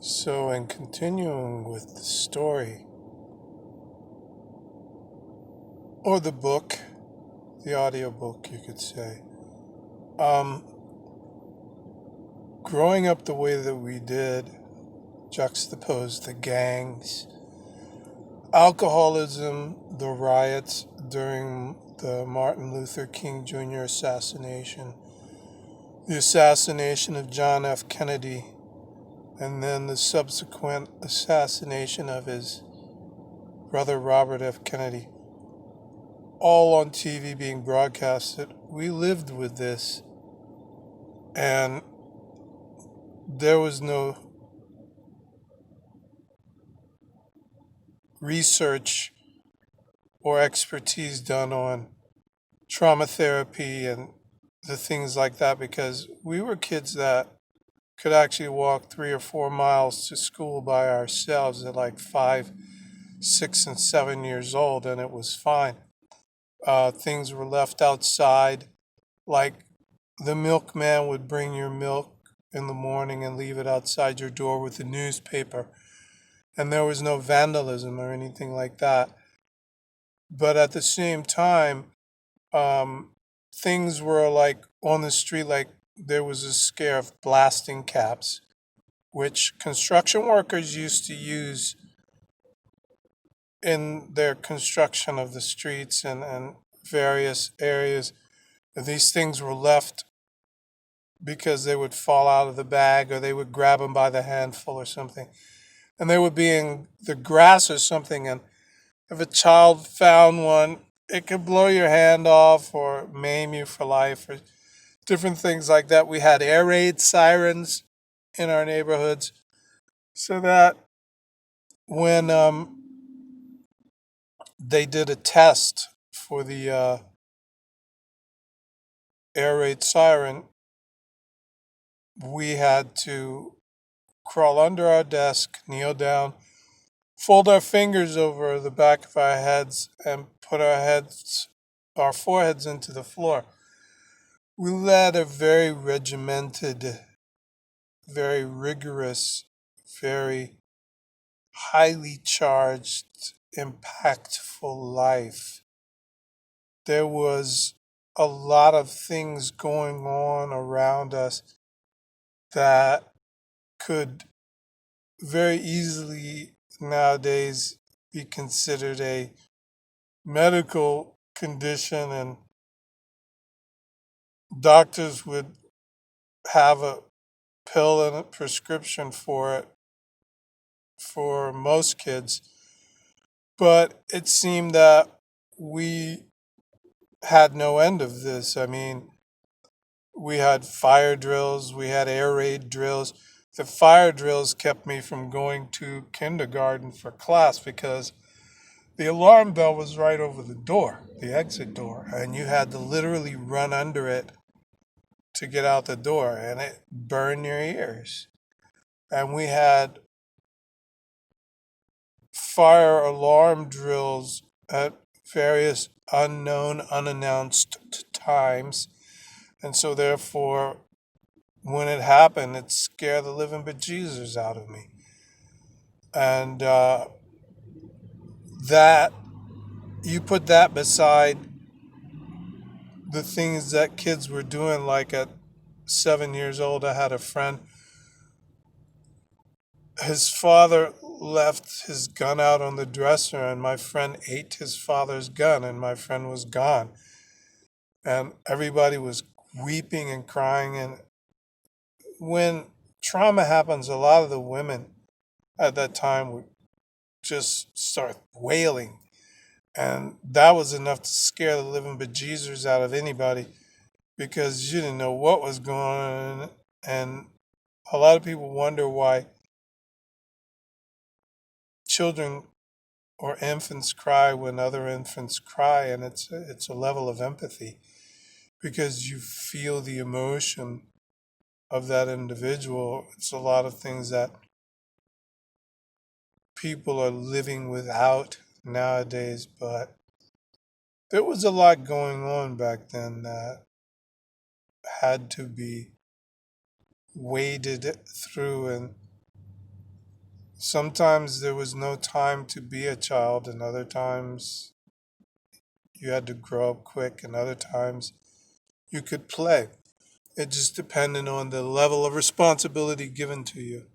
So, in continuing with the story, or the book, the audiobook, you could say, um, growing up the way that we did, juxtaposed the gangs, alcoholism, the riots during the Martin Luther King Jr. assassination, the assassination of John F. Kennedy, and then the subsequent assassination of his brother Robert F. Kennedy, all on TV being broadcasted. We lived with this, and there was no research or expertise done on trauma therapy and the things like that because we were kids that could actually walk 3 or 4 miles to school by ourselves at like 5, 6, and 7 years old, and it was fine. Things were left outside, like the milkman would bring your milk in the morning and leave it outside your door with a newspaper, and there was no vandalism or anything like that. But at the same time, um, things were like on the street, like there was a scare of blasting caps, which construction workers used to use in their construction of the streets and various areas. These things were left because they would fall out of the bag or they would grab them by the handful or something. And they would be in the grass or something. And if a child found one, it could blow your hand off or maim you for life or different things like that. We had air raid sirens in our neighborhoods so that when they did a test for the air raid siren, we had to crawl under our desk, kneel down, fold our fingers over the back of our heads, and put our foreheads into the floor. We led a very regimented, very rigorous, very highly charged, impactful life. There was a lot of things going on around us that could very easily nowadays be considered a medical condition, and doctors would have a pill and a prescription for it for most kids. But it seemed that we had no end of this. I mean, we had fire drills, we had air raid drills. The fire drills kept me from going to kindergarten for class because the alarm bell was right over the door, the exit door, and you had to literally run under it to get out the door, and it burned your ears. And we had fire alarm drills at various unknown, unannounced times. And so, therefore, when it happened, it scared the living bejesus out of me. And that, you put that beside the things that kids were doing, like at 7 years old, I had a friend. His father left his gun out on the dresser, and my friend ate his father's gun, and my friend was gone. And everybody was weeping and crying. And when trauma happens, a lot of the women at that time would just start wailing. And that was enough to scare the living bejesus out of anybody because you didn't know what was going on. And a lot of people wonder why children or infants cry when other infants cry, and it's a level of empathy because you feel the emotion of that individual. It's a lot of things that people are living without nowadays, but there was a lot going on back then that had to be waded through, and Sometimes there was no time to be a child, and other times you had to grow up quick, and other times you could play. It just depended on the level of responsibility given to you.